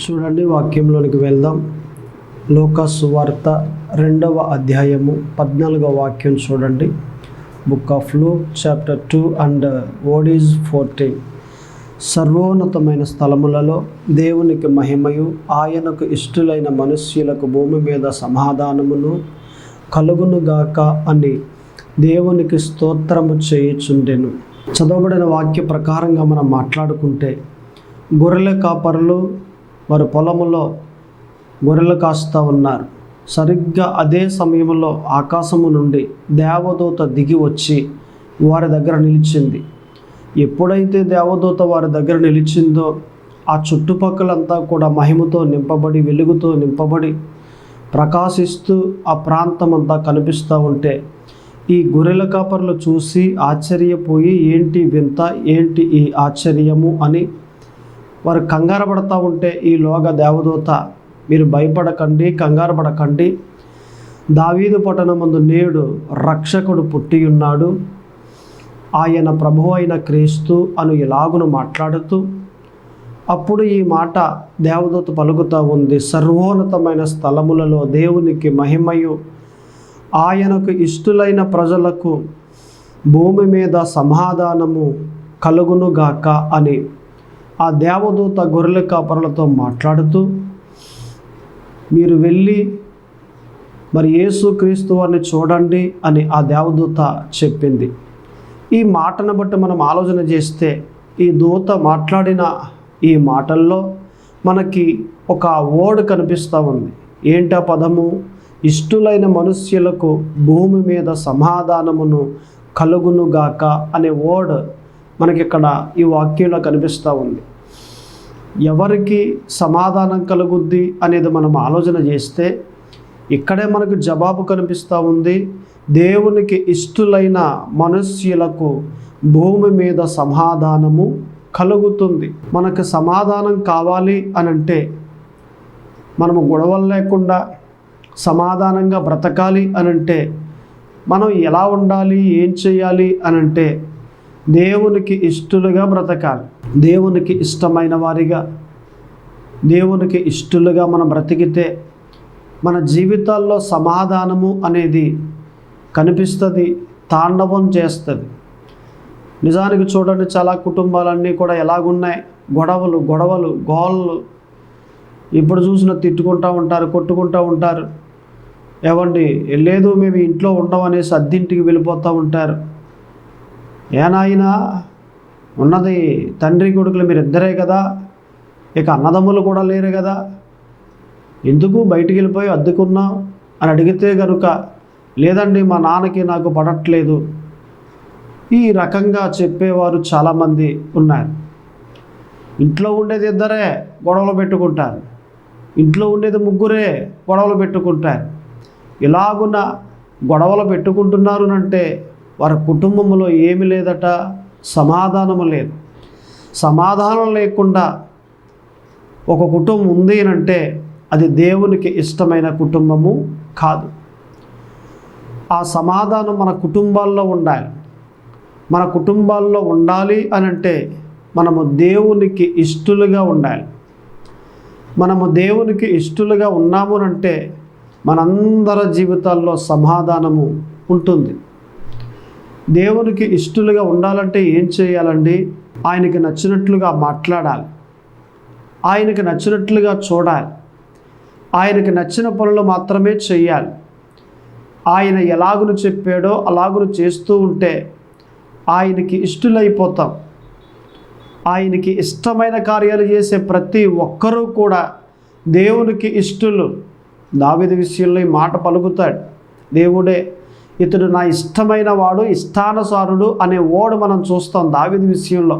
చూడండి, వాక్యంలోనికి వెళ్దాం. లూకా సువార్త 2వ అధ్యాయము 14వ వాక్యం చూడండి. Book of Luke chapter 2 and word 14. సర్వోన్నతమైన స్థలములలో దేవునికి మహిమయు, ఆయనకు ఇష్టులైన మనుష్యులకు భూమి మీద సమాధానమును కలుగునుగాక అని దేవునికి స్తోత్రము చేయుచుండెను. చదవబడిన వాక్య ప్రకారంగా మనం మాట్లాడుకుంటే, గొర్రెల కాపరులు వారి పొలములో గొర్రెలు కాస్తూ ఉన్నారు. సరిగ్గా అదే సమయంలో ఆకాశము నుండి దేవదూత దిగి వచ్చి వారి దగ్గర నిలిచింది. ఎప్పుడైతే దేవదూత వారి దగ్గర నిలిచిందో, ఆ చుట్టుపక్కలంతా కూడా మహిమతో నింపబడి, వెలుగుతో నింపబడి, ప్రకాశిస్తూ ఆ ప్రాంతమంతా కనిపిస్తూ ఉంటే, ఈ గొర్రెల కాపరులు చూసి ఆశ్చర్యపోయి, ఏంటి వింత, ఏంటి ఈ ఆశ్చర్యము అని వారు కంగారు పడుతూ ఉంటే, ఈలోగా దేవదూత, మీరు భయపడకండి, కంగారు పడకండి, దావీదు పట్టణమందు నేడు రక్షకుడు పుట్టి ఉన్నాడు, ఆయన ప్రభువు అయిన క్రీస్తు అను ఇలాగును మాట్లాడుతూ, అప్పుడు ఈ మాట దేవదూత పలుకుతూ ఉంది. సర్వోన్నతమైన స్థలములలో దేవునికి మహిమయు, ఆయనకు ఇష్టులైన ప్రజలకు భూమి మీద సమాధానము కలుగునుగాక అని ఆ దేవదూత గొర్రెల కాపరులతో మాట్లాడుతూ, మీరు వెళ్ళి మరి యేసుక్రీస్తు వారిని చూడండి అని ఆ దేవదూత చెప్పింది. ఈ మాటను బట్టి మనం ఆలోచన చేస్తే, ఈ దూత మాట్లాడిన ఈ మాటల్లో మనకి ఒక వర్డ్ కనిపిస్తూ ఉంది. ఏంటా పదము? ఇష్టులైన మనుష్యులకు భూమి మీద సమాధానమును కలుగునుగాక అనే వర్డ్ మనకి ఇక్కడ ఈ వాక్యంలో కనిపిస్తూ ఉంది. ఎవరికి సమాధానం కలుగుద్ది అనేది మనం ఆలోచన చేస్తే, ఇక్కడే మనకు జవాబు కనిపిస్తూ ఉంది. దేవునికి ఇష్టులైన మనుష్యులకు భూమి మీద సమాధానము కలుగుతుంది. మనకు సమాధానం కావాలి అనంటే, మనము గొడవలు లేకుండా సమాధానంగా బ్రతకాలి అనంటే మనం ఎలా ఉండాలి, ఏం చేయాలి అనంటే, దేవునికి ఇష్టలుగా బ్రతకాలి. దేవునికి ఇష్టమైన వారిగా, దేవునికి ఇష్టలుగా మనం బ్రతికితే మన జీవితాల్లో సమాధానము అనేది కనిపిస్తుంది, తాండవం చేస్తుంది. నిజానికి చూడండి, చాలా కుటుంబాలన్నీ కూడా ఎలాగున్నాయి? గొడవలు, గోళ్ళు. ఇప్పుడు చూసినా తిట్టుకుంటూ ఉంటారు, కొట్టుకుంటూ ఉంటారు. ఏవండి, లేదు మేము ఇంట్లో ఉండడం అనేసి అద్దింటికి వెళ్ళిపోతూ ఉంటారు. ఏనాయనా, ఉన్నది తండ్రి కొడుకులు మీరిద్దరే కదా, ఇక అన్నదమ్ములు కూడా లేరు కదా, ఎందుకు బయటికి వెళ్ళిపోయి అద్దుకున్నావు అని అడిగితే కనుక, లేదండి మా నాన్నకి నాకు పడట్లేదు, ఈ రకంగా చెప్పేవారు చాలామంది ఉన్నారు. ఇంట్లో ఉండేది ఇద్దరే గొడవలు పెట్టుకుంటారు, ఇంట్లో ఉండేది ముగ్గురే గొడవలు పెట్టుకుంటారు. ఇలాగున్న గొడవలు పెట్టుకుంటున్నారు అంటే వారి కుటుంబంలో ఏమి లేదట, సమాధానము లేదు. సమాధానం లేకుండా ఒక కుటుంబం ఉంది అంటే అది దేవునికి ఇష్టమైన కుటుంబము కాదు. ఆ సమాధానం మన కుటుంబాల్లో ఉండాలి. మన కుటుంబాల్లో ఉండాలి అనంటే మనము దేవునికి ఇష్టలుగా ఉండాలి. మనము దేవునికి ఇష్టలుగా ఉన్నాము అంటే మనందరి జీవితాల్లో సమాధానము ఉంటుంది. దేవునికి ఇష్టలుగా ఉండాలంటే ఏం చేయాలండి? ఆయనకి నచ్చినట్లుగా మాట్లాడాలి, ఆయనకి నచ్చినట్లుగా చూడాలి, ఆయనకి నచ్చిన పనులు మాత్రమే చేయాలి. ఆయన ఎలాగును చెప్పాడో అలాగును చేస్తూ ఉంటే ఆయనకి ఇష్టలైపోతాం. ఆయనకి ఇష్టమైన కార్యాలు చేసే ప్రతి ఒక్కరూ కూడా దేవునికి ఇష్టలు. దావీదు విషయంలో ఈ మాట పలుకుతాడు, దేవుడే ఇతడు నా ఇష్టమైన వాడు, ఇష్టానుసారుడు అనే ఓడు మనం చూస్తాం దావీదు విషయంలో.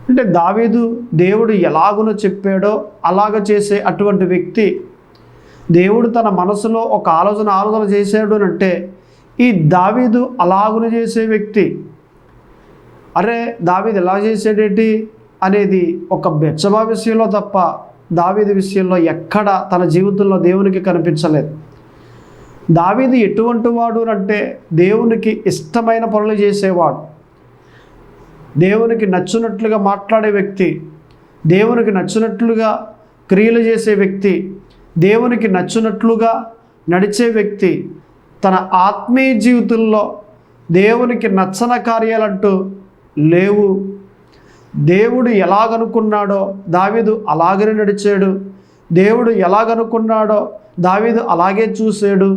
అంటే దావీదు దేవుడు ఎలాగునో చెప్పాడో అలాగ చేసే అటువంటి వ్యక్తి. దేవుడు తన మనసులో ఒక ఆలోచన చేశాడు అంటే ఈ దావీదు అలాగున చేసే వ్యక్తి. అరే, దావీదు ఎలా చేసాడేంటి అనేది ఒక బెత్షెబా విషయంలో తప్ప దావీదు విషయంలో ఎక్కడ తన జీవితంలో దేవునికి కనిపించలేదు. దావీదు ఎటువంటి వాడు అంటే దేవునికి ఇష్టమైన పనులు చేసేవాడు, దేవునికి నచ్చినట్లుగా మాట్లాడే వ్యక్తి, దేవునికి నచ్చినట్లుగా క్రియలు చేసే వ్యక్తి, దేవునికి నచ్చినట్లుగా నడిచే వ్యక్తి తన ఆత్మీయ జీవితంలో దేవునికి నచ్చని కార్యాలంటూ లేవు. దేవుడు ఎలాగనుకున్నాడో దావీదు అలాగనే నడిచాడు. దేవుడు ఎలాగనుకున్నాడో దావీదు అలాగే చూశాడు.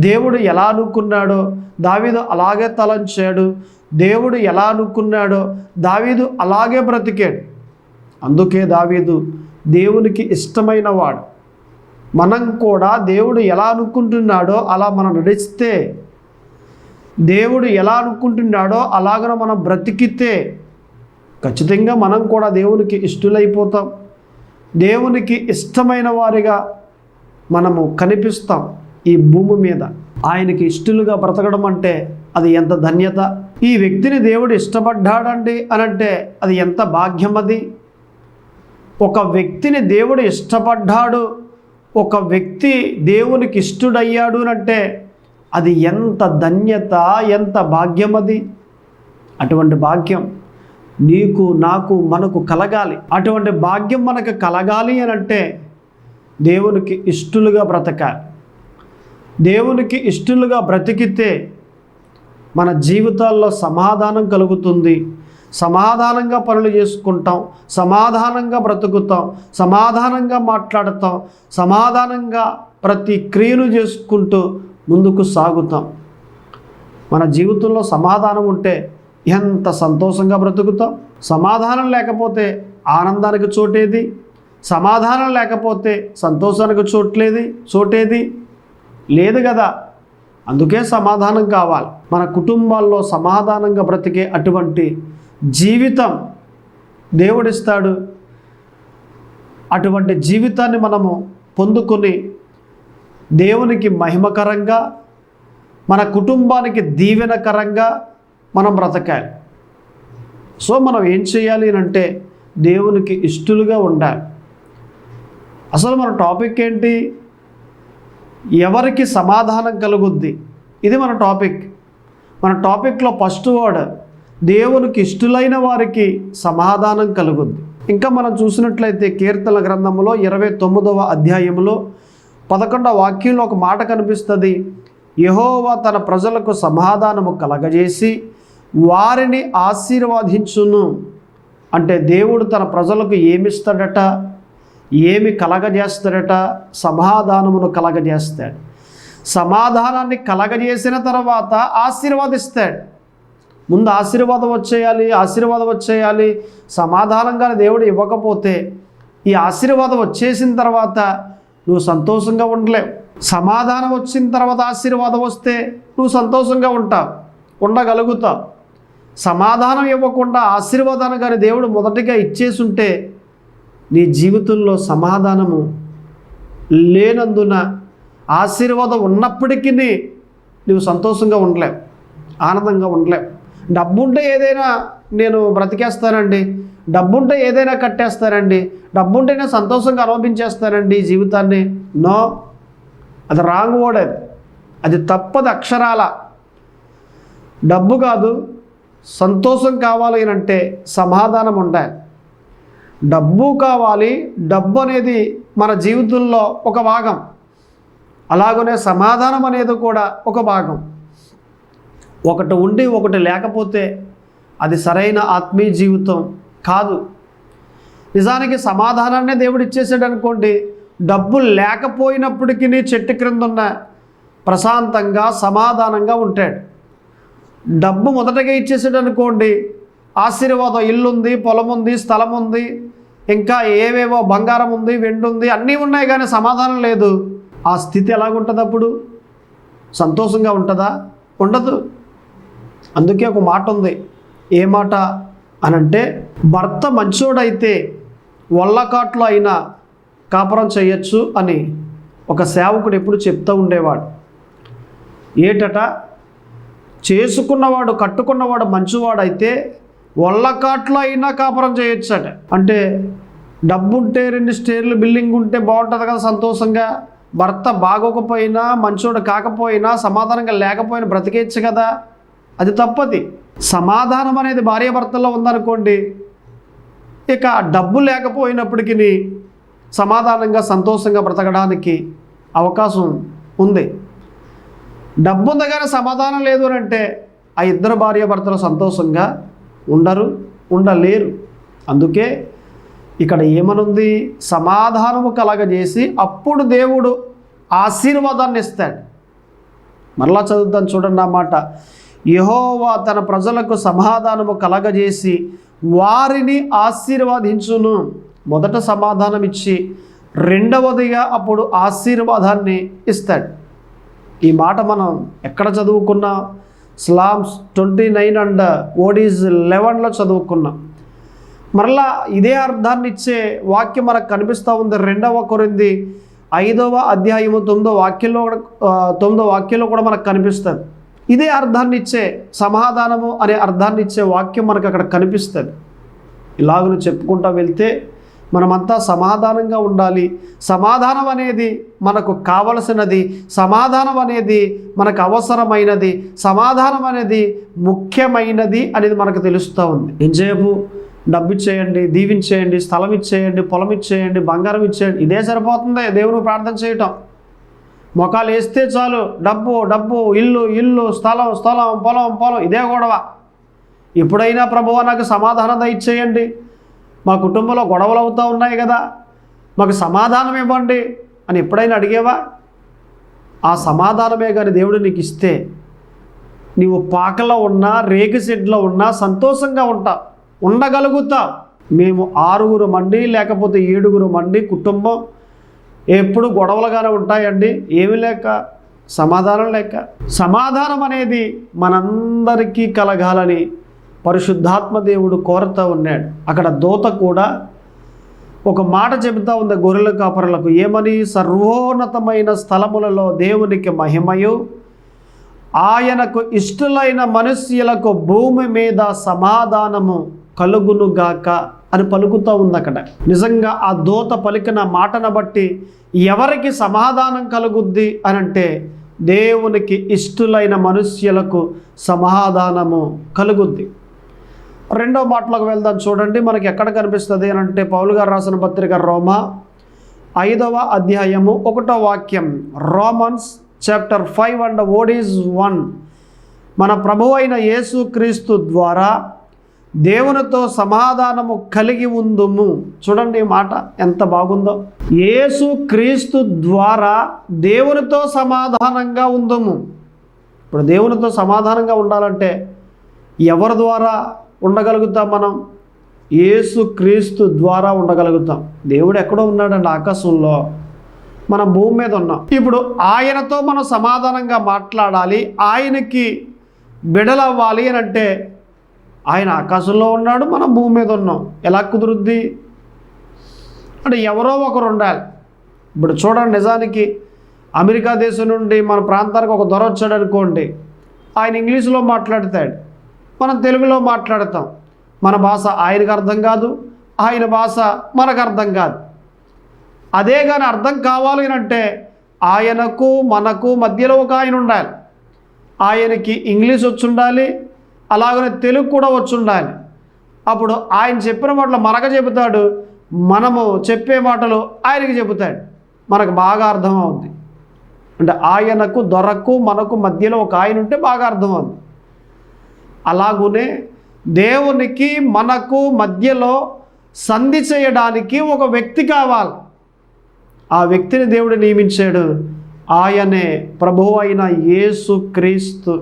దేవుడు ఎలా అనుకున్నాడో దావీదు అలాగే తలంచాడు. దేవుడు ఎలా అనుకున్నాడో దావీదు అలాగే బ్రతికాడు. అందుకే దావీదు దేవునికి ఇష్టమైన వాడు. మనం కూడా దేవుడు ఎలా అనుకుంటున్నాడో అలా మనం నడిస్తే, దేవుడు ఎలా అనుకుంటున్నాడో అలాగన మనం బ్రతికితే ఖచ్చితంగా మనం కూడా దేవునికి ఇష్టలైపోతాం. దేవునికి ఇష్టమైన వారిగా మనము కనిపిస్తాం ఈ భూమి మీద. ఆయనకి ఇష్టలుగా బ్రతకడం అంటే అది ఎంత ధన్యత. ఈ వ్యక్తిని దేవుడు ఇష్టపడ్డాడండి అనంటే అది ఎంత భాగ్యం. అది ఒక వ్యక్తిని దేవుడు ఇష్టపడ్డాడు, ఒక వ్యక్తి దేవునికి ఇష్టడయ్యాడు అంటే అది ఎంత ధన్యత, ఎంత భాగ్యం. అది అటువంటి భాగ్యం నీకు, నాకు, మనకు కలగాలి. అటువంటి భాగ్యం మనకు కలగాలి అని అంటే దేవునికి ఇష్టలుగా బ్రతకాలి. దేవునికి ఇష్టలుగా బ్రతికితే మన జీవితాల్లో సమాధానం కలుగుతుంది. సమాధానంగా పనులు చేసుకుంటాం, సమాధానంగా బ్రతుకుతాం, సమాధానంగా మాట్లాడతాం, సమాధానంగా ప్రతి క్రియను చేసుకుంటూ ముందుకు సాగుతాం. మన జీవితంలో సమాధానం ఉంటే ఎంత సంతోషంగా బ్రతుకుతాం. సమాధానం లేకపోతే ఆనందానికి చోటేది, సమాధానం లేకపోతే సంతోషానికి చోటేది లేదు కదా. అందుకే సమాధానం కావాలి. మన కుటుంబాల్లో సమాధానంగా బ్రతికే అటువంటి జీవితం దేవుడిస్తాడు. అటువంటి జీవితాన్ని మనము పొందుకొని దేవునికి మహిమకరంగా, మన కుటుంబానికి దీవెనకరంగా మనం బ్రతకాలి. సో మనం ఏం చేయాలి అంటే దేవునికి ఇష్టలుగా ఉండాలి. అసలు మన టాపిక్ ఏంటి? ఎవరికి సమాధానం కలుగుద్ది, ఇది మన టాపిక్. మన టాపిక్లో ఫస్ట్ వర్డ్ దేవునికి ఇష్టలైన వారికి సమాధానం కలుగుద్ది. ఇంకా మనం చూసినట్లయితే కీర్తనల గ్రంథంలో 29వ అధ్యాయంలో 11వ వాక్యంలో ఒక మాట కనిపిస్తుంది. యెహోవా తన ప్రజలకు సమాధానము కలగజేసి వారిని ఆశీర్వదించును. అంటే దేవుడు తన ప్రజలకు ఏమిస్తాడట, ఏమి కలగజేస్తాడట? సమాధానమును కలగజేస్తాడు. సమాధానాన్ని కలగజేసిన తర్వాత ఆశీర్వాదిస్తాడు. ముందు ఆశీర్వాదం వచ్చేయాలి. సమాధానంగా దేవుడు ఇవ్వకపోతే ఈ ఆశీర్వాదం వచ్చేసిన తర్వాత నువ్వు సంతోషంగా ఉండలేవు. సమాధానం వచ్చిన తర్వాత ఆశీర్వాదం వస్తే నువ్వు సంతోషంగా ఉండగలుగుతావు. సమాధానం ఇవ్వకుండా ఆశీర్వాదాన్ని కానీ దేవుడు మొదటిగా ఇచ్చేసి ఉంటే నీ జీవితంలో సమాధానము లేనందున, ఆశీర్వాదం ఉన్నప్పటికీ నువ్వు సంతోషంగా ఉండలేవు, ఆనందంగా ఉండలేవు. డబ్బుంటే ఏదైనా నేను బ్రతికేస్తానండి, డబ్బుంటే ఏదైనా కట్టేస్తానండి, డబ్బుంటే నేను సంతోషంగా అనుభవించేస్తానండి ఈ జీవితాన్ని. నో, అది రాంగ్ వర్డ్. అది తప్పదు అక్షరాల. డబ్బు కాదు, సంతోషం కావాలి అంటే సమాధానం ఉండాలి. డబ్బు కావాలి, డబ్బు అనేది మన జీవితంలో ఒక భాగం. అలాగనే సమాధానం అనేది కూడా ఒక భాగం. ఒకటి ఉండి ఒకటి లేకపోతే అది సరైన ఆత్మీయ జీవితం కాదు. నిజానికి సమాధానాన్నే దేవుడు ఇచ్చేసాడు అనుకోండి, డబ్బు లేకపోయినప్పటికీ చెట్టు క్రింద ఉన్న ప్రశాంతంగా సమాధానంగా ఉంటాడు. డబ్బు మొదటగా ఇచ్చేసాడు అనుకోండి, ఆశీర్వాదం, ఇల్లు ఉంది, పొలం ఉంది, స్థలం ఉంది, ఇంకా ఏవేవో బంగారం ఉంది, వెండి ఉంది, అన్నీ ఉన్నాయి, కానీ సమాధానం లేదు. ఆ స్థితి ఎలాగుంటుంది? అప్పుడు సంతోషంగా ఉంటుందా? ఉండదు. అందుకే ఒక మాట ఉంది. ఏ మాట అనంటే, భర్త మంచోడైతే వల్లకాట్లో అయినా కాపురం చేయొచ్చు అని ఒక సేవకుడు ఎప్పుడు చెప్తూ ఉండేవాడు. ఏటట, చేసుకున్నవాడు, కట్టుకున్నవాడు మంచివాడైతే వల్లకాట్లో అయినా కాపురం చేయొచ్చట. అంటే డబ్బుంటే 2 స్టేర్లు బిల్డింగ్ ఉంటే బాగుంటుంది కదా సంతోషంగా. భర్త బాగోకపోయినా, మంచోడు కాకపోయినా, సమాధానంగా లేకపోయినా బ్రతికేయచ్చు కదా. అది తప్పది. సమాధానం అనేది భార్యాభర్తల్లో ఉందనుకోండి, ఇక డబ్బు లేకపోయినప్పటికీ సమాధానంగా సంతోషంగా బ్రతకడానికి అవకాశం ఉంది. డబ్బు ఉంది కానీ సమాధానం లేదు అని అంటే ఆ ఇద్దరు భార్యాభర్తలు సంతోషంగా ఉండలేరు. అందుకే ఇక్కడ ఏమనుంది? సమాధానము కలగజేసి అప్పుడు దేవుడు ఆశీర్వాదాన్ని ఇస్తాడు. మరలా చదువుతాను చూడండి ఆ మాట. యెహోవా తన ప్రజలకు సమాధానము కలగజేసి వారిని ఆశీర్వదించును. మొదట సమాధానం ఇచ్చి రెండవదిగా అప్పుడు ఆశీర్వాదాన్ని ఇస్తాడు. ఈ మాట మనం ఎక్కడ చదువుకున్నాం? స్లామ్స్ 29 అండ్ ఓడీస్ 11లో చదువుకున్నాం. మరలా ఇదే అర్థాన్ని ఇచ్చే వాక్యం మనకు కనిపిస్తూ ఉంది 2 కొరింథీ 5వ అధ్యాయము 9వ వాక్యంలో కూడా మనకు కనిపిస్తుంది. ఇదే అర్థాన్ని ఇచ్చే, సమాధానము అనే అర్థాన్ని ఇచ్చే వాక్యం మనకు అక్కడ కనిపిస్తుంది. ఇలాగను చెప్పుకుంటూ వెళ్తే మనమంతా సమాధానంగా ఉండాలి. సమాధానం అనేది మనకు కావలసినది, సమాధానం అనేది మనకు అవసరమైనది, సమాధానం అనేది ముఖ్యమైనది అనేది మనకు తెలుస్తూ ఉంది. ఎంతసేపు డబ్బు ఇచ్చేయండి, దీవించేయండి, స్థలం ఇచ్చేయండి, పొలం ఇచ్చేయండి, బంగారం ఇచ్చేయండి, ఇదే సరిపోతుంది దేవుని ప్రార్థన చేయటం. మొఖాలు వేస్తే చాలు డబ్బు డబ్బు, ఇల్లు ఇల్లు, స్థలం స్థలం, పొలం పొలం, ఇదే గొడవ. ఎప్పుడైనా ప్రభువా నాకు సమాధానం దయచేయండి, మా కుటుంబంలో గొడవలు అవుతూ ఉన్నాయి కదా, మాకు సమాధానం ఇవ్వండి అని ఎప్పుడైనా అడిగేవా? ఆ సమాధానమే కానీ దేవుడు నీకు ఇస్తే నీవు పాకలో ఉన్నా, రేగు షెడ్లో ఉన్నా సంతోషంగా ఉండగలుగుతావు. మేము 6 మండి లేకపోతే 7 మండి కుటుంబం ఎప్పుడు గొడవలుగానే ఉంటాయండి. ఏమి లేక, సమాధానం లేక. సమాధానం అనేది మనందరికీ కలగాలని పరిశుద్ధాత్మ దేవుడు కోరుతూ ఉన్నాడు. అక్కడ దూత కూడా ఒక మాట చెబుతూ ఉంది గొర్రెల కాపరులకు. ఏమని? సర్వోన్నతమైన స్థలములలో దేవునికి మహిమయు, ఆయనకు ఇష్టలైన మనుష్యులకు భూమి మీద సమాధానము కలుగునుగాక అని పలుకుతూ ఉంది అక్కడ. నిజంగా ఆ దూత పలికిన మాటను బట్టి ఎవరికి సమాధానం కలుగుద్ది అని అంటే దేవునికి ఇష్టలైన మనుష్యులకు సమాధానము కలుగుద్ది. 2వ మాటలోకి వెళ్దాం చూడండి. మనకి ఎక్కడ కనిపిస్తుంది అని అంటే పౌలు గారు రాసిన పత్రిక రోమా 5వ అధ్యాయము 1వ వాక్యం. రోమన్స్ చాప్టర్ 5 అండ్ ఓడీస్ 1. మన ప్రభువు అయిన యేసు క్రీస్తు ద్వారా దేవునితో సమాధానము కలిగి ఉందుము. చూడండి ఈ మాట ఎంత బాగుందో. యేసు క్రీస్తు ద్వారా దేవునితో సమాధానంగా ఉందుము. ఇప్పుడు దేవునితో సమాధానంగా ఉండాలంటే ఎవరి ద్వారా ఉండగలుగుతాం? మనం యేసు క్రీస్తు ద్వారా ఉండగలుగుతాం. దేవుడు ఎక్కడో ఉన్నాడండి, ఆకాశంలో. మనం భూమి మీద ఉన్నాం. ఇప్పుడు ఆయనతో మనం సమాధానంగా మాట్లాడాలి, ఆయనకి బిడలవ్వాలి అని అంటే ఆయన ఆకాశంలో ఉన్నాడు, మనం భూమి మీద ఉన్నాం. ఎలా కుదురుద్ది అంటే ఎవరో ఒకరు ఉండాలి. ఇప్పుడు చూడండి, నిజానికి అమెరికా దేశం నుండి మన ప్రాంతానికి ఒక దొర వచ్చాడు అనుకోండి, ఆయన ఇంగ్లీష్లో మాట్లాడతాడు, మనం తెలుగులో మాట్లాడతాం. మన భాష ఆయనకు అర్థం కాదు, ఆయన భాష మనకు అర్థం కాదు. అదే కానీ అర్థం కావాలి అంటే ఆయనకు మనకు మధ్యలో ఒక ఆయన ఉండాలి. ఆయనకి ఇంగ్లీష్ వచ్చి ఉండాలి, అలాగనే తెలుగు కూడా వచ్చి ఉండాలి. అప్పుడు ఆయన చెప్పిన మాటలు మనకు చెబుతాడు, మనము చెప్పే మాటలు ఆయనకి చెబుతాడు, మనకు బాగా అర్థమవుద్ది. అంటే ఆయనకు దొరకు మనకు మధ్యలో ఒక ఆయన ఉంటే బాగా అర్థమవుద్ది. అలాగునే దేవునికి మనకు మధ్యలో సంధి చేయడానికి ఒక వ్యక్తి కావాలి. ఆ వ్యక్తిని దేవుడు నియమించాడు. ఆయనే ప్రభువు అయిన యేసు క్రీస్తు.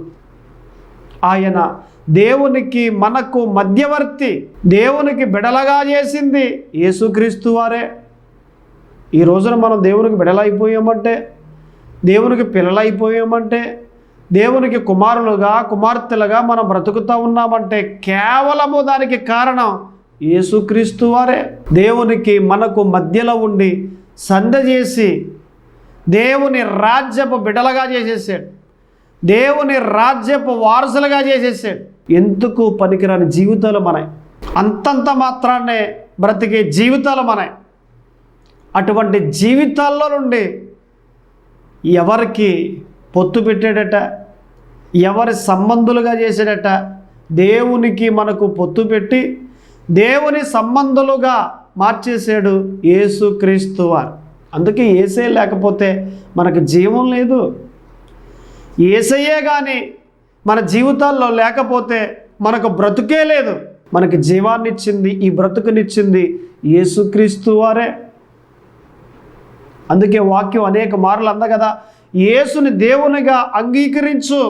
ఆయన దేవునికి మనకు మధ్యవర్తి, దేవునికి బిడలగా చేసింది యేసుక్రీస్తు వారే. ఈ రోజున మనం దేవునికి బిడలైపోయామంటే, దేవునికి పిల్లలైపోయామంటే, దేవునికి కుమారులుగా కుమార్తెలుగా మనం బ్రతుకుతూ ఉన్నామంటే కేవలము దానికి కారణం యేసుక్రీస్తు వారే. దేవునికి మనకు మధ్యలో ఉండి సంధి చేసి దేవుని రాజ్యపు బిడలగా చేసేసాడు, దేవుని రాజ్యపు వారసులుగా చేసేసాడు. ఎందుకు పనికిరాని జీవితాలు మనవి, అంతంత మాత్రాన్నే బ్రతికే జీవితాలు మనవి. అటువంటి జీవితాల్లో నుండి ఎవరికి పొత్తు పెట్టాడట, ఎవరి సంబంధులుగా చేశాడట? దేవునికి మనకు పొత్తు పెట్టి దేవుని సంబంధులుగా మార్చేశాడు యేసుక్రీస్తు వారు. అందుకే యేసే లేకపోతే మనకు జీవం లేదు. యేసయ్యే కానీ మన జీవితాల్లో లేకపోతే మనకు బ్రతుకే లేదు. మనకి జీవాన్ని ఇచ్చింది, ఈ బ్రతుకునిచ్చింది యేసుక్రీస్తు వారే. అందుకే వాక్యం అనేక మార్లు అంద కదా, యేసుని దేవునిగా అంగీకరించు,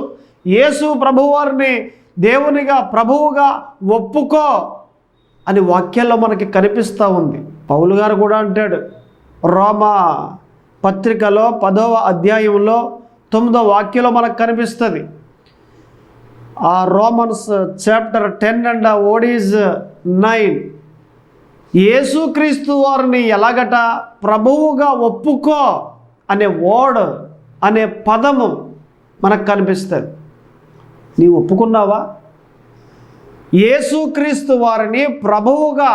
యేసు ప్రభువారిని దేవునిగా ప్రభువుగా ఒప్పుకో అని వాక్యాల్లో మనకి కనిపిస్తూ ఉంది. పౌలు గారు కూడా అంటాడు, రోమా పత్రికలో 10వ అధ్యాయంలో 9వ వాక్యంలో మనకు కనిపిస్తుంది. ఆ Romans chapter 10 and what is 9, యేసుక్రీస్తు వారిని ఎలాగట ప్రభువుగా ఒప్పుకో అనే వర్డ్ అనే పదము మనకు కనిపిస్తుంది. నీవు ఒప్పుకున్నావా? యేసుక్రీస్తు వారిని ప్రభువుగా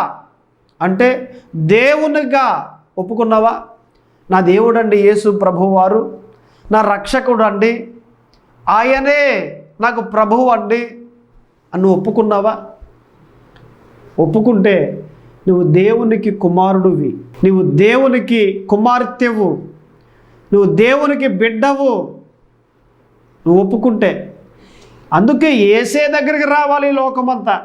అంటే దేవునిగా ఒప్పుకున్నావా? నా దేవుడండి యేసు ప్రభువారు, నా రక్షకుడు అండి, ఆయనే నాకు ప్రభువు అండి అని ఒప్పుకున్నావా? ఒప్పుకుంటే నువ్వు దేవునికి కుమారుడివి, నువ్వు దేవునికి కుమార్తెవు, నువ్వు దేవునికి బిడ్డవు. నువ్వు ఒప్పుకుంటే. అందుకే యేసే దగ్గరికి రావాలి లోకమంతా.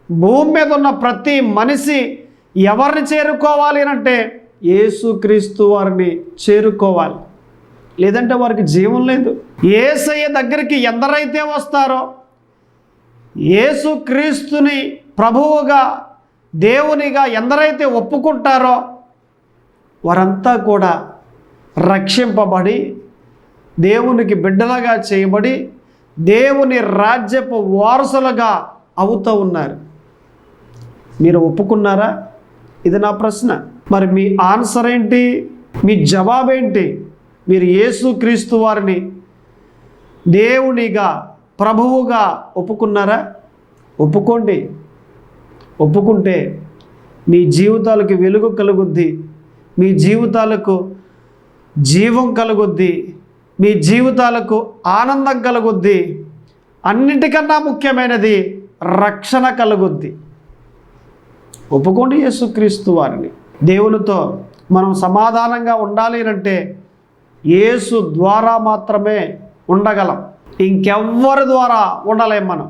భూమి మీద ఉన్న ప్రతి మనిషి ఎవరిని చేరుకోవాలి అంటే యేసుక్రీస్తు వారిని చేరుకోవాలి. లేదంటే వారికి జీవం లేదు. యేసయ్య దగ్గరికి ఎందరైతే వస్తారో, యేసుక్రీస్తుని ప్రభువుగా దేవునిగా ఎందరైతే ఒప్పుకుంటారో వారంతా కూడా రక్షింపబడి దేవునికి బిడ్డలుగా చేయబడి దేవుని రాజ్యపు వారసులుగా అవుతూ ఉన్నారు. మీరు ఒప్పుకున్నారా? ఇది నా ప్రశ్న. మరి మీ ఆన్సర్ ఏంటి? మీ జవాబేంటి? మీరు యేసుక్రీస్తు వారిని దేవునిగా ప్రభువుగా ఒప్పుకున్నారా? ఒప్పుకోండి. ఒప్పుకుంటే మీ జీవితాలకు వెలుగు కలుగుద్ది, మీ జీవితాలకు జీవం కలుగుద్ది, మీ జీవితాలకు ఆనందం కలుగుద్ది, అన్నిటికన్నా ముఖ్యమైనది రక్షణ కలుగుద్ది. ఒప్పుకోండి యేసుక్రీస్తు వారిని. దేవునితో మనం సమాధానంగా ఉండాలి అంటే యేసు ద్వారా మాత్రమే ఉండగలం, ఇంకెవ్వరి ద్వారా ఉండలేం మనం.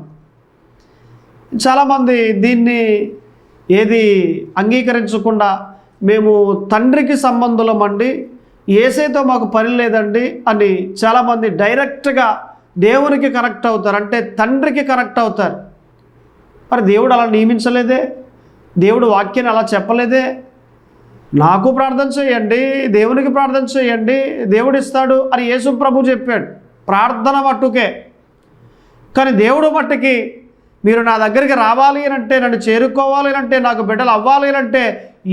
చాలామంది దీన్ని ఏది అంగీకరించకుండా మేము తండ్రికి సంబంధులమండి, యేసయ్యతో మాకు పని లేదండి అని చాలామంది డైరెక్ట్గా దేవునికి కనెక్ట్ అవుతారు, అంటే తండ్రికి కనెక్ట్ అవుతారు. మరి దేవుడు అలా నియమించలేదే, దేవుడు వాక్యాన్ని అలా చెప్పలేదే. నాకు ప్రార్థన చేయండి, దేవునికి ప్రార్థన చేయండి, దేవుడు ఇస్తాడు అని యేసు ప్రభు చెప్పాడు, ప్రార్థన మట్టుకే. కానీ దేవుడు మట్టుకి మీరు నా దగ్గరికి రావాలి అంటే, నన్ను చేరుకోవాలి అంటే, నాకు బిడ్డలు అవ్వాలి అంటే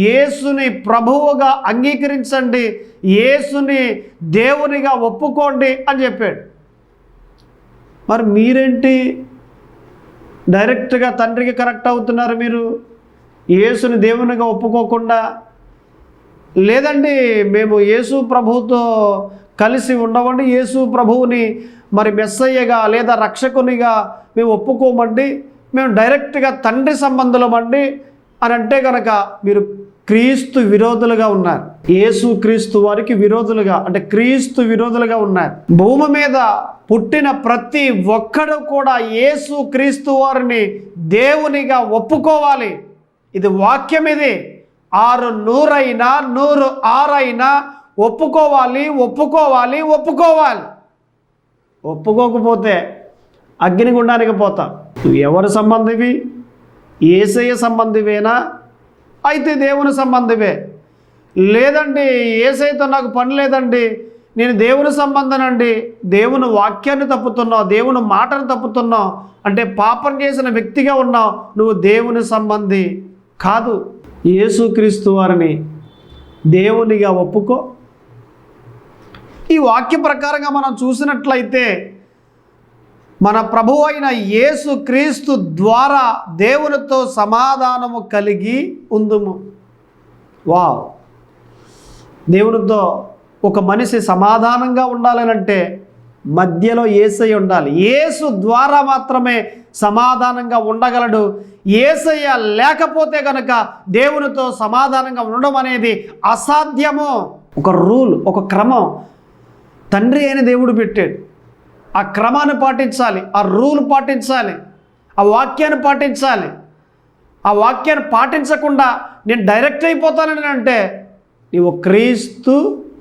యేసుని ప్రభువుగా అంగీకరించండి, యేసుని దేవునిగా ఒప్పుకోండి అని చెప్పాడు. మరి మీరేంటి డైరెక్ట్గా తండ్రికి కనెక్ట్ అవుతున్నారు? మీరు యేసుని దేవునిగా ఒప్పుకోకుండా, లేదండి మేము యేసు ప్రభువుతో కలిసి ఉండవండి, యేసు ప్రభువుని మరి మెస్సయ్యగా లేదా రక్షకునిగా మేము ఒప్పుకోమండి, మేము డైరెక్ట్గా తండ్రి సంబంధులమండి అని అంటే కనుక మీరు క్రీస్తు విరోధులుగా ఉన్నారు. యేసు క్రీస్తు వారికి విరోధులుగా, అంటే క్రీస్తు విరోధులుగా ఉన్నారు. భూమి మీద పుట్టిన ప్రతి ఒక్కడు కూడా యేసు క్రీస్తు వారిని దేవునిగా ఒప్పుకోవాలి. ఇది వాక్యం. ఇది 600 అయినా 106 అయినా ఒప్పుకోవాలి, ఒప్పుకోవాలి, ఒప్పుకోవాలి. ఒప్పుకోకపోతే అగ్నిగుండానికి పోతాం. నువ్వు ఎవరి సంబంధివి? యేసయ్య సంబంధివేనా? అయితే దేవుని సంబంధివే. లేదండి యేసయ్యతో నాకు పని లేదండి, నేను దేవుని సంబంధనండి, దేవుని వాక్యాన్ని తప్పుతున్నావు, దేవుని మాటను తప్పుతున్నావు అంటే పాపం చేసిన వ్యక్తిగా ఉన్నావు, నువ్వు దేవుని సంబంధి కాదు. యేసుక్రీస్తు వారిని దేవునిగా ఒప్పుకో. ఈ వాక్య ప్రకారంగా మనం చూసినట్లయితే మన ప్రభువు అయిన యేసుక్రీస్తు ద్వారా దేవునితో సమాధానము కలిగి ఉందుము. వావ్! దేవునితో ఒక మనిషి సమాధానంగా ఉండాలనంటే మధ్యలో యేసయ్య ఉండాలి. యేసు ద్వారా మాత్రమే సమాధానంగా ఉండగలడు. యేసయ్య లేకపోతే కనుక దేవునితో సమాధానంగా ఉండడం అనేది అసాధ్యము. ఒక రూల్, ఒక క్రమం తండ్రి అయిన దేవుడు పెట్టాడు. ఆ క్రమాన్ని పాటించాలి, ఆ రూల్ పాటించాలి, ఆ వాక్యాన్ని పాటించాలి. ఆ వాక్యాన్ని పాటించకుండా నేను డైరెక్ట్ అయిపోతానని అంటే నీవు క్రీస్తు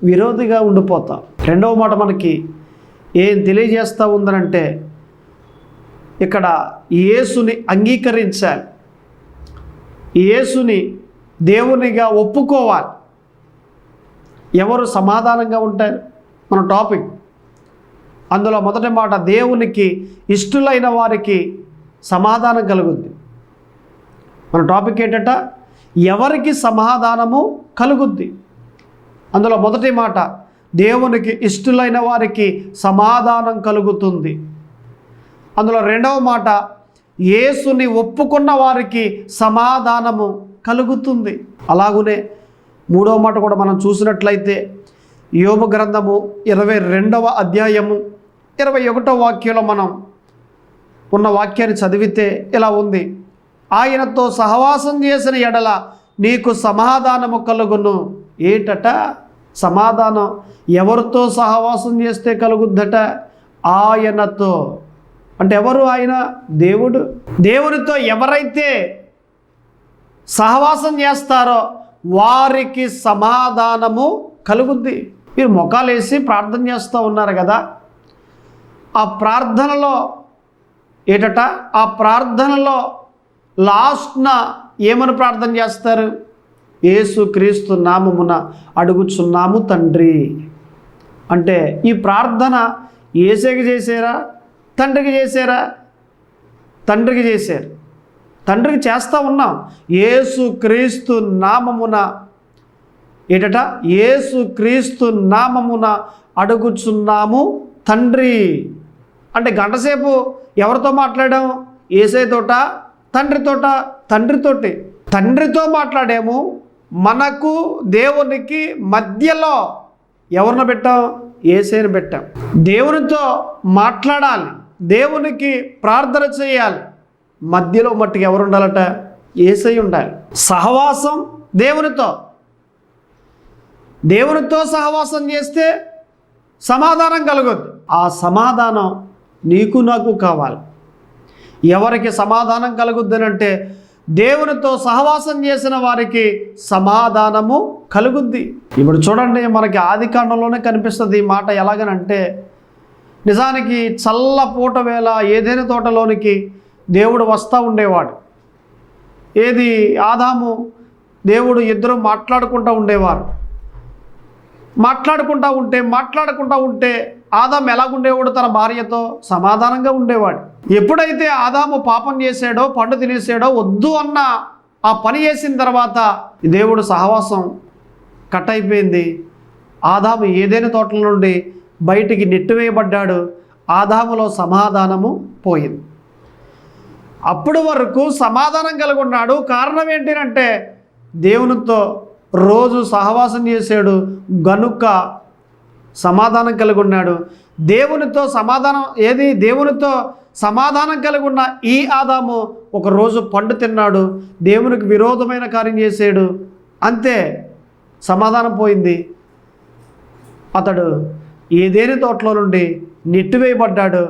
విరోధిగా ఉండిపోతావు. రెండవ మాట మనకి ఏం తెలియజేస్తూ ఉందనంటే ఇక్కడ యేసుని అంగీకరించాలి, యేసుని దేవునిగా ఒప్పుకోవాలి. ఎవరు సమాధానంగా ఉంటారు మన టాపిక్. అందులో మొదటి మాట, దేవునికి ఇష్టలైన వారికి సమాధానం కలుగుద్ది. మన టాపిక్ ఏంటంట, ఎవరికి సమాధానము కలుగుద్ది. అందులో మొదటి మాట, దేవునికి ఇష్టలైన వారికి సమాధానం కలుగుతుంది. అందులో రెండవ మాట, యేసుని ఒప్పుకున్న వారికి సమాధానము కలుగుతుంది. అలాగునే మూడవ మాట కూడా మనం చూసినట్లయితే యోబు గ్రంథము 22వ అధ్యాయము 21వ వాక్యంలో మనం ఉన్న వాక్యాన్ని చదివితే ఇలా ఉంది, ఆయనతో సహవాసం చేసిన ఎడల నీకు సమాధానము కలుగును. ఏటట సమాధానం? ఎవరితో సహవాసం చేస్తే కలుగుద్దట? ఆయనతో. అంటే ఎవరు ఆయన? దేవుడు. దేవునితో ఎవరైతే సహవాసం చేస్తారో వారికి సమాధానము కలుగుద్ది. మీరు మొఖాలేసి ప్రార్థన చేస్తూ ఉన్నారు కదా, ఆ ప్రార్థనలో ఏటట, ఆ ప్రార్థనలో లాస్ట్న ఏమని ప్రార్థన చేస్తారు? యేసు క్రీస్తు నామమున అడుగుచున్నాము తండ్రి. అంటే ఈ ప్రార్థన యేసేకి చేశారా, తండ్రికి చేశారా? తండ్రికి చేశారు. తండ్రికి చేస్తూ ఉన్నాం. యేసు క్రీస్తు నామమున ఏటట, యేసు క్రీస్తు నామమున అడుగుచున్నాము తండ్రి. అంటే గంటసేపు ఎవరితో మాట్లాడాం? యేసయ్యతోట, తండ్రితోట? తండ్రితోటి. తండ్రితో మాట్లాడాము. మనకు దేవునికి మధ్యలో ఎవరిని పెట్టాం? యేసయ్యను పెట్టాం. దేవునితో మాట్లాడాలి, దేవునికి ప్రార్థన చేయాలి. మధ్యలో మట్టుకు ఎవరు ఉండాలట? యేసయ్య ఉండాలి. సహవాసం దేవునితో. దేవునితో సహవాసం చేస్తే సమాధానం కలుగుద్ది. ఆ సమాధానం నీకు నాకు కావాలి. ఎవరికి సమాధానం కలుగుద్దనంటే దేవునితో సహవాసం చేసిన వారికి సమాధానము కలుగుద్ది. ఇప్పుడు చూడండి, మనకి ఆదికాండంలోనే కనిపిస్తుంది ఈ మాట. ఎలాగనంటే నిజానికి చల్లపూట వేళ ఏదైనా తోటలోనికి దేవుడు వస్తూ ఉండేవాడు. ఏది? ఆదాము దేవుడు ఇద్దరు మాట్లాడుకుంటూ ఉండేవారు. మాట్లాడుకుంటూ ఉంటే ఆదాము ఎలాగుండేవాడు? తన భార్యతో సమాధానంగా ఉండేవాడు. ఎప్పుడైతే ఆదాము పాపం చేశాడో, పండు తినేసాడో, వద్దు అన్న ఆ పని చేసిన తర్వాత దేవుడు సహవాసం కట్ అయిపోయింది. ఆదాము ఏదైనా తోటల నుండి బయటికి నెట్టివేయబడ్డాడు. ఆదాములో సమాధానము పోయింది. అప్పటి వరకు సమాధానం కలిగి ఉన్నాడు. కారణం ఏంటంటే దేవునితో రోజు సహవాసం చేశాడు గనుక సమాధానం కలిగి ఉన్నాడు. దేవునితో సమాధానం కలిగి ఉన్న ఈ ఆదాము ఒకరోజు పండు తిన్నాడు, దేవునికి విరోధమైన కార్యం చేశాడు, అంతే, సమాధానం పోయింది. అతడు ఏదేని తోటలో నుండి నెట్టివేయబడ్డాడు,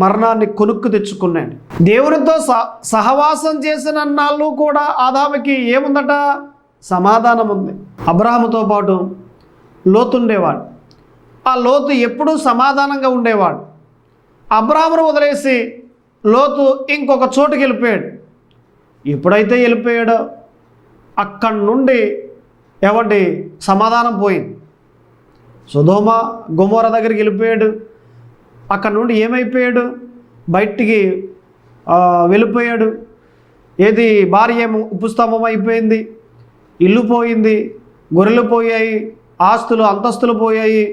మరణాన్ని కొనుక్కు తెచ్చుకున్నాడు. దేవునితో సహవాసం చేసిన నాళ్ళు కూడా ఆదాముకి ఏముందట? సమాధానం ఉంది. అబ్రహాముతో పాటు లోతు ఉండేవాడు. ఆ లోతు ఎప్పుడూ సమాధానంగా ఉండేవాడు. అబ్రహామును వదిలేసి లోతు ఇంకొక చోటుకి వెళ్ళిపోయాడు. ఎప్పుడైతే వెళ్ళిపోయాడో అక్కడి నుండి ఎవడి సమాధానం పోయింది. సొదొమ గొమొర్రా దగ్గరికి వెళ్ళిపోయాడు. అక్కడి నుండి ఏమైపోయాడు? బయటికి వెళ్ళిపోయాడు. ఏది? భార్య ఏమో ఉపస్తంభం అయిపోయింది, ఇల్లు పోయింది, గొర్రెలు పోయాయి, ఆస్తులు అంతస్తులు పోయాయి.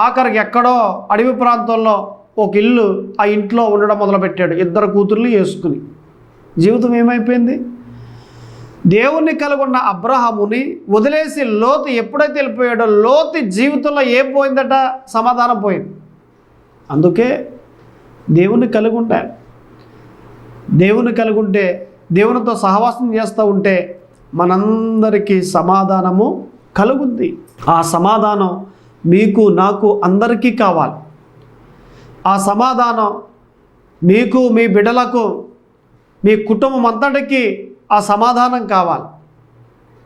ఆఖరికి ఎక్కడో అడవి ప్రాంతంలో ఒక ఇల్లు, ఆ ఇంట్లో ఉండడం మొదలుపెట్టాడు, 2 కూతుర్లు వేసుకుని. జీవితం ఏమైపోయింది? దేవుణ్ణి కలుగున్న అబ్రహాముని వదిలేసి లోతు ఎప్పుడైతే వెళ్ళిపోయాడో లోతు జీవితంలో ఏం పోయిందట? సమాధానం పోయింది. అందుకే దేవుని కలిగి ఉండాలి. దేవుని కలిగి ఉంటే, దేవునితో సహవాసం చేస్తూ ఉంటే మనందరికీ సమాధానము కలుగుద్ది. ఆ సమాధానం మీకు, నాకు, అందరికీ కావాలి. ఆ సమాధానం మీకు, మీ బిడ్డలకు, మీ కుటుంబం అంతటికీ ఆ సమాధానం కావాలి.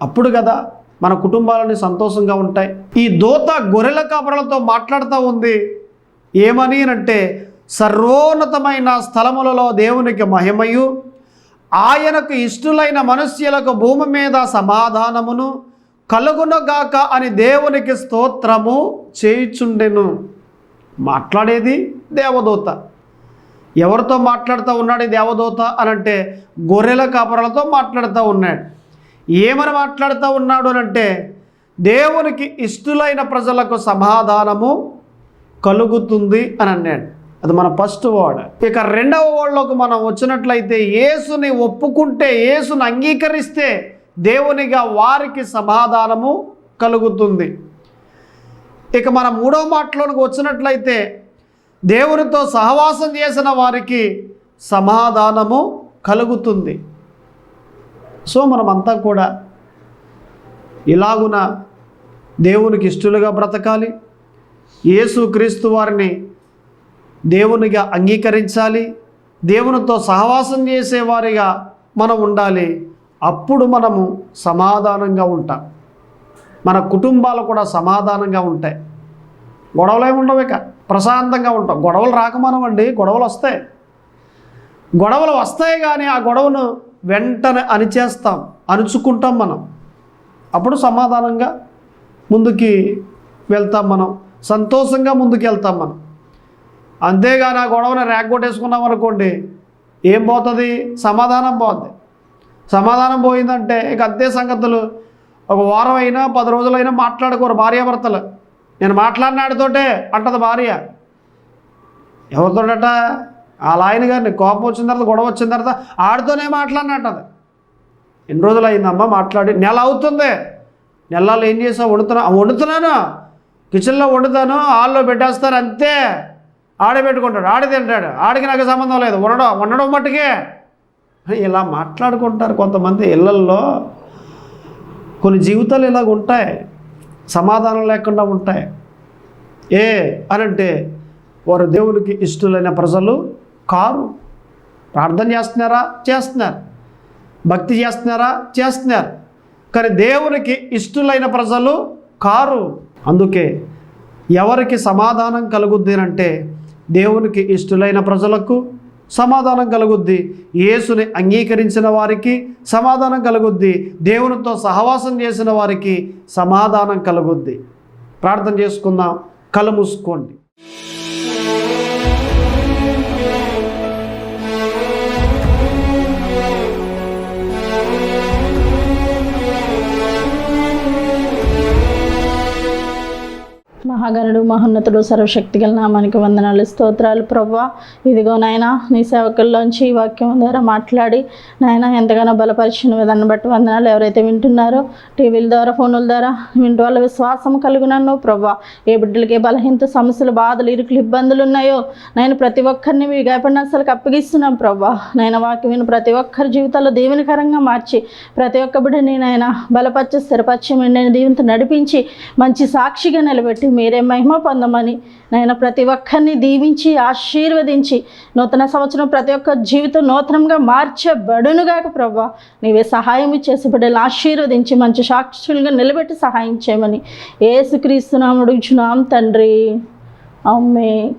అప్పుడు కదా మన కుటుంబాలని సంతోషంగా ఉంటాయి. ఈ దూత గొర్రెల కాపరులతో మాట్లాడుతూ ఉంది. ఏమని అంటే, సర్వోన్నతమైన స్థలములలో దేవునికి మహిమయు, ఆయనకు ఇష్టలైన మనుష్యులకు భూమి మీద సమాధానమును కలుగునగాక అని దేవునికి స్తోత్రము చేయుచుండెను. మాట్లాడేది దేవదూత. ఎవరితో మాట్లాడుతూ ఉన్నాడు ఈ దేవదూత అనంటే, గొర్రెల కాపరులతో మాట్లాడుతూ ఉన్నాడు. ఏమని మాట్లాడుతూ ఉన్నాడు అనంటే, దేవునికి ఇష్టలైన ప్రజలకు సమాధానము కలుగుతుంది అని అన్నాడు. అది మన ఫస్ట్ వర్డ్. ఇక రెండవ వర్డ్లోకి మనం వచ్చినట్లయితే, యేసుని ఒప్పుకుంటే, యేసుని అంగీకరిస్తే దేవునిగా వారికి సమాధానము కలుగుతుంది. ఇక మన మూడవ మాటలోకి వచ్చినట్లయితే, దేవునితో సహవాసం చేసిన వారికి సమాధానము కలుగుతుంది. సో మనమంతా కూడా ఇలాగున దేవునికి ఇష్టలుగా బ్రతకాలి. యేసుక్రీస్తు వారిని దేవునిగా అంగీకరించాలి. దేవునితో సహవాసం చేసేవారిగా మనం ఉండాలి. అప్పుడు మనము సమాధానంగా ఉంటాం. మన కుటుంబాలు కూడా సమాధానంగా ఉంటాయి. గొడవలు ఏమి ఉండవు, ఇక ప్రశాంతంగా ఉంటాం. గొడవలు రాకమానమండి, గొడవలు వస్తాయి. గొడవలు వస్తాయి కానీ ఆ గొడవను వెంటనే అణుచుకుంటాం మనం. అప్పుడు సమాధానంగా ముందుకి వెళ్తాం, మనం సంతోషంగా ముందుకు వెళ్తాం మనం. అంతేగాని ఆ గొడవని రేగొట్టేసుకున్నాం అనుకోండి, ఏం పోతుంది? సమాధానం పోతుంది. సమాధానం పోయిందంటే ఇక అంతే సంగతులు. ఒక వారం అయినా 10 రోజులైనా మాట్లాడుకోరు భార్యాభర్తలు. నేను మాట్లాడినాడితోటే అంటది భార్య. ఎవరితోటట? వాళ్ళ ఆయన గారిని. కోపం వచ్చిన తర్వాత, గొడవ వచ్చిన తర్వాత ఆడితోనే మాట్లాడినట్టది. ఎన్ని రోజులు అయిందమ్మా మాట్లాడి? నెల అవుతుంది. నెలలో ఏం చేసావు? వండుతున్నాను, కిచెన్లో వండుతాను, హాల్లో పెట్టేస్తాను, అంతే. ఆడే పెట్టుకుంటాడు, ఆడి తింటాడు, ఆడికి నాకు సంబంధం లేదు, వండడం మట్టుకే అని ఇలా మాట్లాడుకుంటారు కొంతమంది ఇళ్ళల్లో. కొన్ని జీవితాలు ఇలాగ ఉంటాయి, సమాధానం లేకుండా ఉంటాయి. అనంటే వారు దేవునికి ఇష్టలైన ప్రజలు కారు. ప్రార్థన చేస్తున్నారా? చేస్తున్నారు. భక్తి చేస్తున్నారా? చేస్తున్నారు. కానీ దేవునికి ఇష్టలైన ప్రజలు కారు. అందుకే ఎవరికి సమాధానం కలుగుద్ది అంటే, దేవునికి ఇష్టలైన ప్రజలకు సమాధానం కలుగుద్ది. యేసుని అంగీకరించిన వారికి సమాధానం కలుగుద్ది. దేవునితో సహవాసం చేసిన వారికి సమాధానం కలుగుద్ది. ప్రార్థన చేసుకుందాం. కళ్ళు మూసుకోండి. మహాగణుడు, మహోన్నతుడు, సర్వశక్తిగల నామానికి వందనాలు, స్తోత్రాలు ప్రభువా. ఇదిగో నాయన, నీ సేవకుల్లోంచి ఈ వాక్యం ద్వారా మాట్లాడి నాయన ఎంతగానో బలపరిచిన విధాన్ని బట్టి వందనాలు. ఎవరైతే వింటున్నారో టీవీల ద్వారా, ఫోనుల ద్వారా వింటూ వాళ్ళ విశ్వాసం కలుగునన్ను ప్రభువా. ఏ బిడ్డలకి బలహీనత, సమస్యలు, బాధలు, ఇరుకులు, ఇబ్బందులు ఉన్నాయో నేను ప్రతి ఒక్కరిని మీ గాయపడినసలకు అప్పగిస్తున్నాం ప్రభువా. నాయన వాక్యం విని ప్రతి ఒక్కరి జీవితాల్లో దీవెనకరంగా మార్చి ప్రతి ఒక్క బిడ్డని నాయన బలపరిచి, స్థిరపరిచి, నేను దీవెనతో నడిపించి మంచి సాక్షిగా నిలబెట్టి మీరే మహిమ పొందమని నాయన ప్రతి ఒక్కరిని దీవించి ఆశీర్వదించి నూతన సంవత్సరం ప్రతి ఒక్క జీవితం నూతనంగా మార్చబడునుగాక ప్రభువా. నీవే సహాయం చేసి బిడ్డలు ఆశీర్వదించి మంచి సాక్షులుగా నిలబెట్టి సహాయం చేయమని యేసుక్రీస్తు నామమున అడుగుచున్నాం తండ్రి. ఆమేన్.